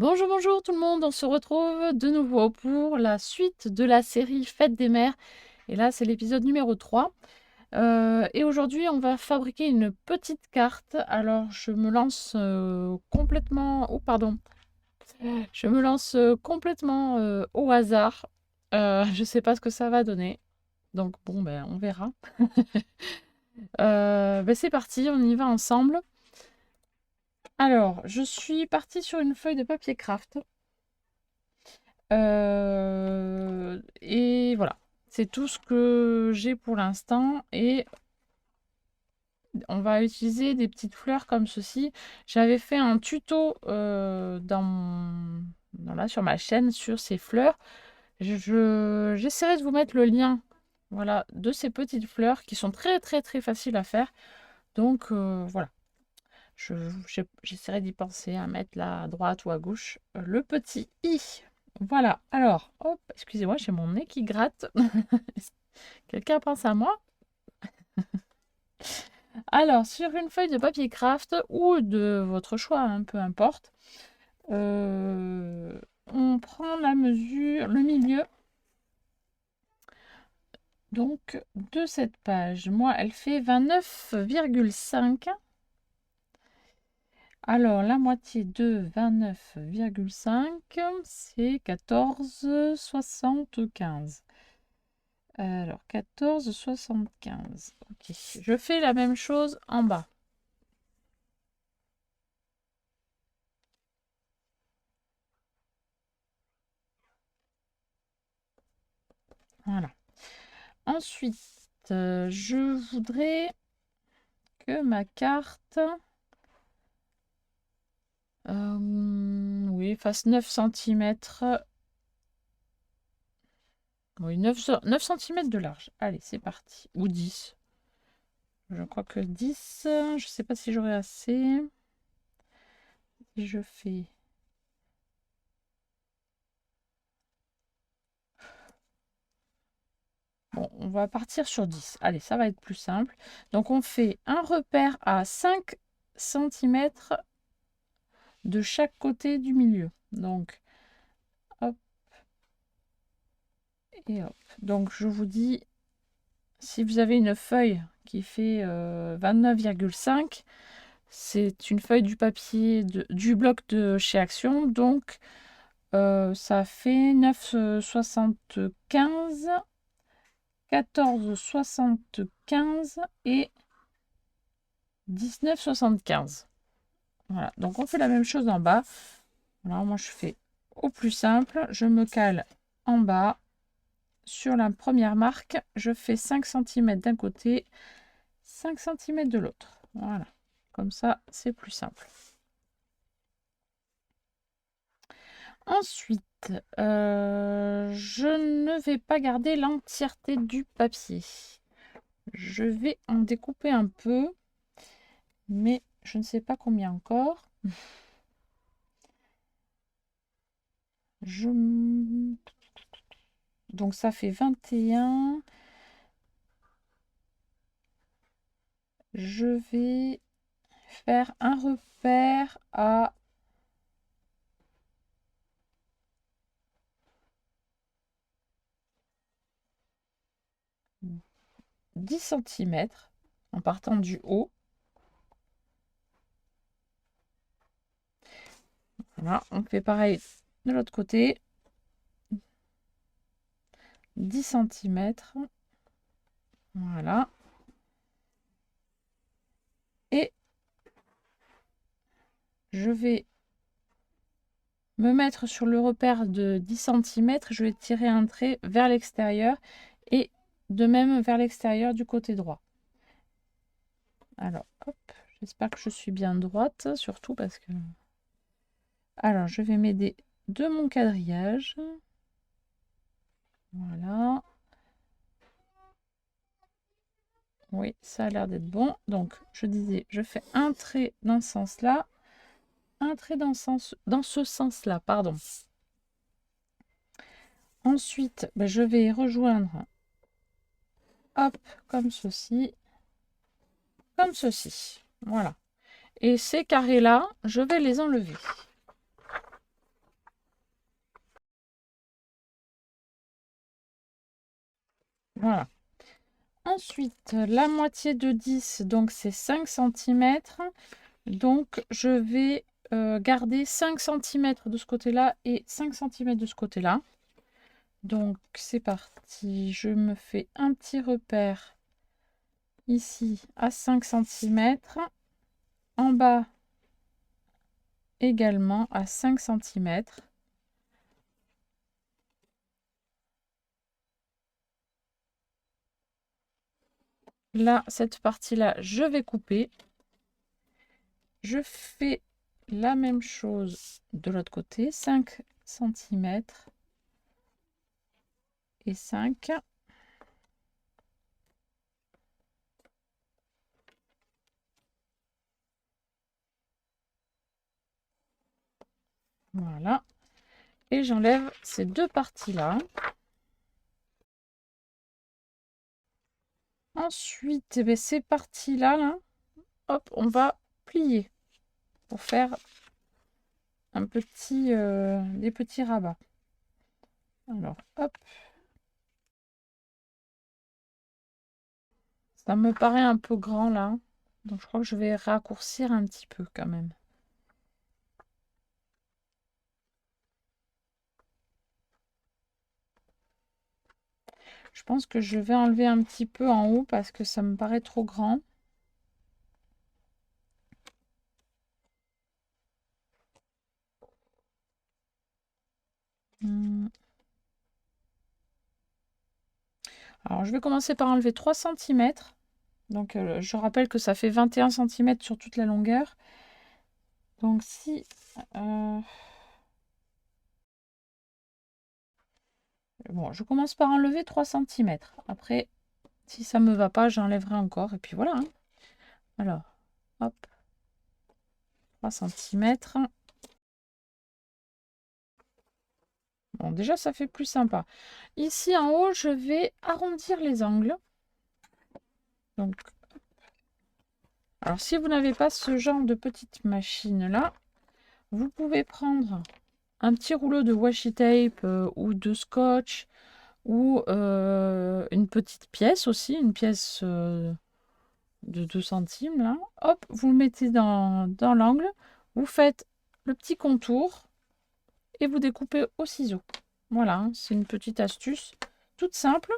Bonjour, bonjour tout le monde, on se retrouve de nouveau pour la suite de la série Fête des mères. Et là, c'est l'épisode numéro 3. Et aujourd'hui, on va fabriquer une petite carte. Alors, je me lance complètement... Oh, pardon. Je me lance complètement au hasard. Je sais pas ce que ça va donner. Donc, bon, ben, on verra. Ben, c'est parti, on y va ensemble. Alors, je suis partie sur une feuille de papier craft. Et voilà, c'est tout ce que j'ai pour l'instant. Et on va utiliser des petites fleurs comme ceci. J'avais fait un tuto là, sur ma chaîne sur ces fleurs. J'essaierai de vous mettre le lien, voilà, de ces petites fleurs qui sont très très très faciles à faire. Donc voilà, j'essaierai d'y penser à mettre là à droite ou à gauche le petit i. Voilà, alors, hop, excusez-moi, j'ai mon nez qui gratte. Quelqu'un pense à moi? Alors, sur une feuille de papier craft ou de votre choix, hein, peu importe, on prend la mesure, le milieu donc de cette page. Moi, elle fait 29,5. Alors, la moitié de 29,5, c'est 14,75. Alors, 14,75. Ok, je fais la même chose en bas. Voilà. Ensuite, je voudrais que ma carte oui, fasse 9 centimètres. Oui, 9 centimètres de large. Allez, c'est parti. Ou 10. Je crois que 10. Je ne sais pas si j'aurai assez. Si je fais... Bon, on va partir sur 10. Allez, ça va être plus simple. Donc, on fait un repère à 5 centimètres de chaque côté du milieu. Donc, hop et hop. Donc, je vous dis, si vous avez une feuille qui fait 29,5, c'est une feuille du papier du bloc de chez Action. Donc, ça fait 9,75, 14,75 et 19,75. Voilà, donc on fait la même chose en bas. Alors moi je fais au plus simple, je me cale en bas sur la première marque, je fais 5 cm d'un côté, 5 cm de l'autre. Voilà, comme ça c'est plus simple. Ensuite, je ne vais pas garder l'entièreté du papier. Je vais en découper un peu, mais je ne sais pas combien encore. Donc ça fait 21. Je vais faire un repère à 10 cm en partant du haut. Voilà, on fait pareil de l'autre côté. 10 cm. Voilà. Et je vais me mettre sur le repère de 10 cm. Je vais tirer un trait vers l'extérieur et de même vers l'extérieur du côté droit. Alors, hop, j'espère que je suis bien droite, surtout parce que... Alors, je vais m'aider de mon quadrillage. Voilà. Oui, ça a l'air d'être bon. Donc, je disais, je fais un trait dans ce sens-là, un trait dans ce sens-là, pardon. Ensuite, ben, je vais rejoindre, hop, comme ceci, comme ceci. Voilà. Et ces carrés-là, je vais les enlever. Voilà. Ensuite, la moitié de 10, donc c'est 5 cm. Donc, je vais garder 5 cm de ce côté-là et 5 cm de ce côté-là. Donc, c'est parti. Je me fais un petit repère ici à 5 cm. En bas, également à 5 cm. Là, cette partie-là, je vais couper. Je fais la même chose de l'autre côté, 5 cm et 5. Voilà. Et j'enlève ces deux parties-là. Ensuite, eh bien, ces parties-là, là, hop, on va plier pour faire un petit, des petits rabats. Alors, hop. Ça me paraît un peu grand là. Donc, je crois que je vais raccourcir un petit peu quand même. Je pense que je vais enlever un petit peu en haut parce que ça me paraît trop grand. Alors, je vais commencer par enlever 3 cm. Donc, je rappelle que ça fait 21 cm sur toute la longueur. Donc, si... Bon, je commence par enlever 3 cm. Après, si ça ne me va pas, j'enlèverai encore. Et puis voilà. Hein. Alors, hop. 3 cm. Bon, déjà, ça fait plus sympa. Ici, en haut, je vais arrondir les angles. Donc, alors, si vous n'avez pas ce genre de petite machine-là, vous pouvez prendre un petit rouleau de washi tape ou de scotch ou une petite pièce aussi, une pièce de 2 centimes. Là. Hop, vous le mettez dans l'angle, vous faites le petit contour et vous découpez au ciseau. Voilà, hein, c'est une petite astuce toute simple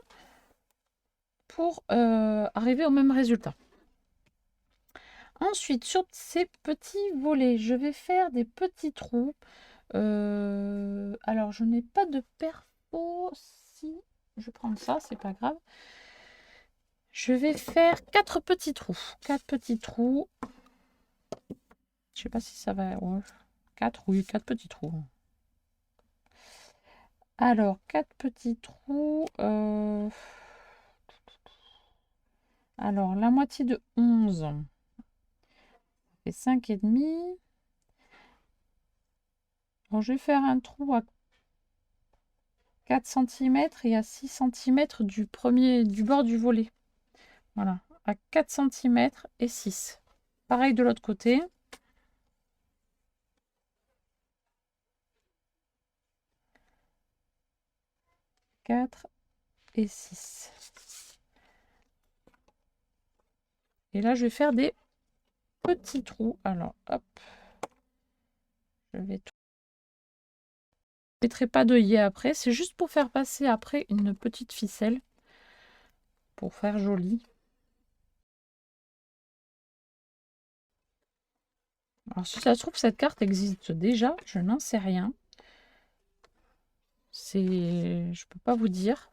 pour arriver au même résultat. Ensuite, sur ces petits volets, je vais faire des petits trous. Alors, je n'ai pas de perfo. Si, je prends ça, c'est pas grave. Je vais faire 4 petits trous. 4 petits trous. Je sais pas si ça va... Ouais. 4, oui, 4 petits trous. Alors, 4 petits trous. Alors, la moitié de 11 fait 5,5. Bon, je vais faire un trou à 4 cm et à 6 cm du bord du volet. Voilà, à 4 cm et 6. Pareil de l'autre côté. « 4 et 6. Et là, je vais faire des petits trous. Alors, hop. Je vais tout. Je ne mettrai pas d'œillet après. C'est juste pour faire passer après une petite ficelle. Pour faire joli. Alors, si ça se trouve, cette carte existe déjà. Je n'en sais rien. Je peux pas vous dire.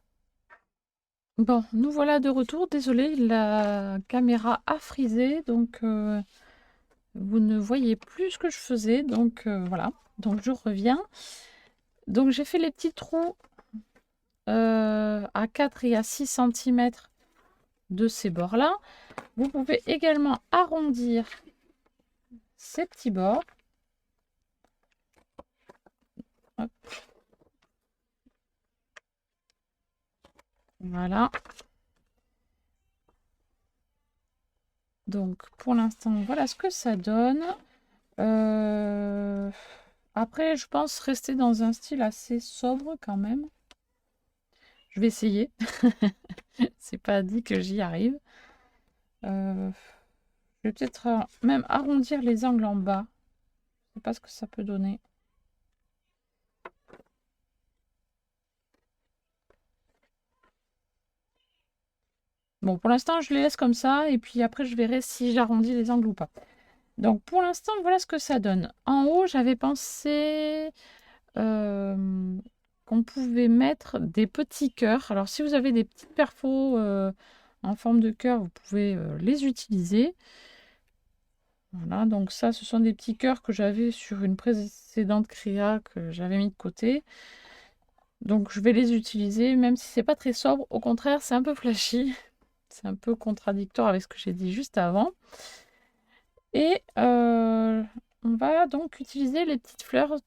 Bon, nous voilà de retour. Désolée, la caméra a frisé. Donc, vous ne voyez plus ce que je faisais. Donc, voilà. Donc, je reviens. Donc, j'ai fait les petits trous à 4 et à 6 cm de ces bords-là. Vous pouvez également arrondir ces petits bords. Hop. Voilà. Donc, pour l'instant, voilà ce que ça donne. Après, je pense rester dans un style assez sobre quand même. Je vais essayer. C'est pas dit que j'y arrive. Je vais peut-être même arrondir les angles en bas. Je sais pas ce que ça peut donner. Bon, pour l'instant, je les laisse comme ça. Et puis après, je verrai si j'arrondis les angles ou pas. Donc, pour l'instant, voilà ce que ça donne. En haut, j'avais pensé qu'on pouvait mettre des petits cœurs. Alors, si vous avez des petites perfos en forme de cœur, vous pouvez les utiliser. Voilà, donc ça, ce sont des petits cœurs que j'avais sur une précédente créa que j'avais mis de côté. Donc, je vais les utiliser, même si c'est pas très sobre. Au contraire, c'est un peu flashy. C'est un peu contradictoire avec ce que j'ai dit juste avant. Et on va donc utiliser les petites fleurs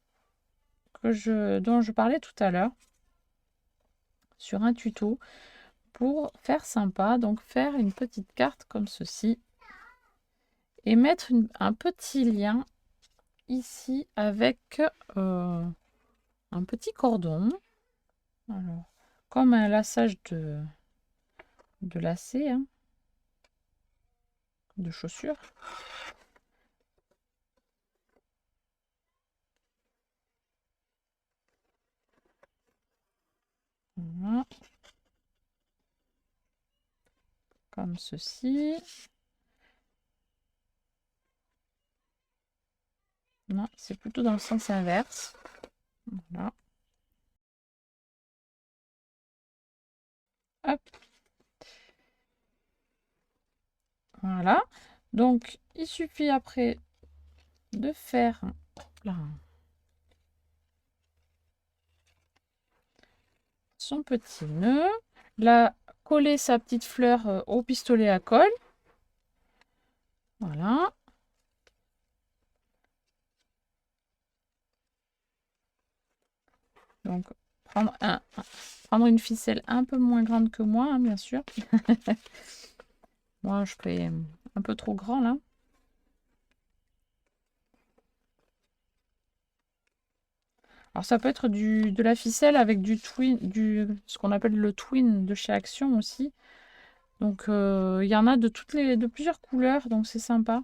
dont je parlais tout à l'heure sur un tuto pour faire sympa. Donc faire une petite carte comme ceci et mettre un petit lien ici avec un petit cordon. Alors, comme un laçage de lacets, hein, de chaussures. Voilà. Comme ceci. Non, c'est plutôt dans le sens inverse. Voilà. Hop. Voilà. Donc, il suffit après de faire là, son petit nœud. Là, coller sa petite fleur au pistolet à colle. Voilà. Donc, prendre une ficelle un peu moins grande que moi, hein, bien sûr. Moi, je fais un peu trop grand là. Alors, ça peut être de la ficelle avec du twin, ce qu'on appelle le twin de chez Action aussi. Donc, il y en a de plusieurs couleurs, donc c'est sympa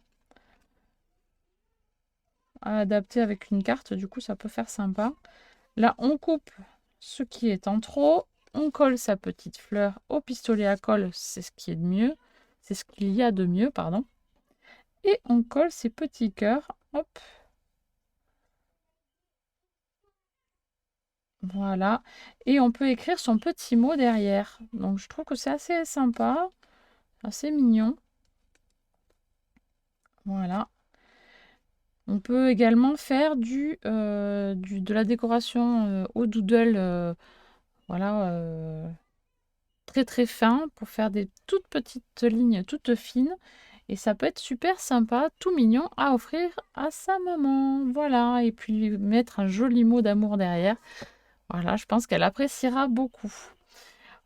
à adapter avec une carte. Du coup, ça peut faire sympa. Là, on coupe ce qui est en trop. On colle sa petite fleur au pistolet à colle. C'est ce qui est de mieux. C'est ce qu'il y a de mieux, pardon. Et on colle ses petits cœurs. Hop. Voilà. Et on peut écrire son petit mot derrière. Donc, je trouve que c'est assez sympa. Assez mignon. Voilà. On peut également faire de la décoration au doodle. Voilà. Très très fin pour faire des toutes petites lignes toutes fines. Et ça peut être super sympa, tout mignon à offrir à sa maman. Voilà. Et puis mettre un joli mot d'amour derrière. Voilà, je pense qu'elle appréciera beaucoup.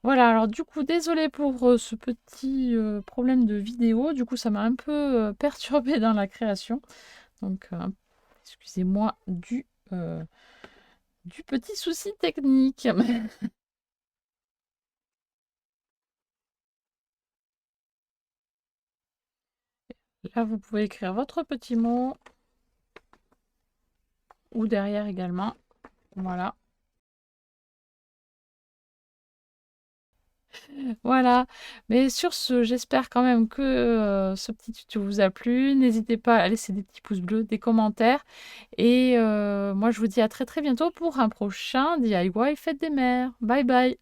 Voilà, alors du coup, désolée pour ce petit problème de vidéo. Du coup, ça m'a un peu perturbée dans la création. Donc, excusez-moi du petit souci technique. Là, vous pouvez écrire votre petit mot. Ou derrière également. Voilà. Voilà. Mais sur ce, j'espère quand même que ce petit tuto vous a plu. N'hésitez pas à laisser des petits pouces bleus, des commentaires. Et moi, je vous dis à très très bientôt pour un prochain DIY Fête des Mères. Bye bye.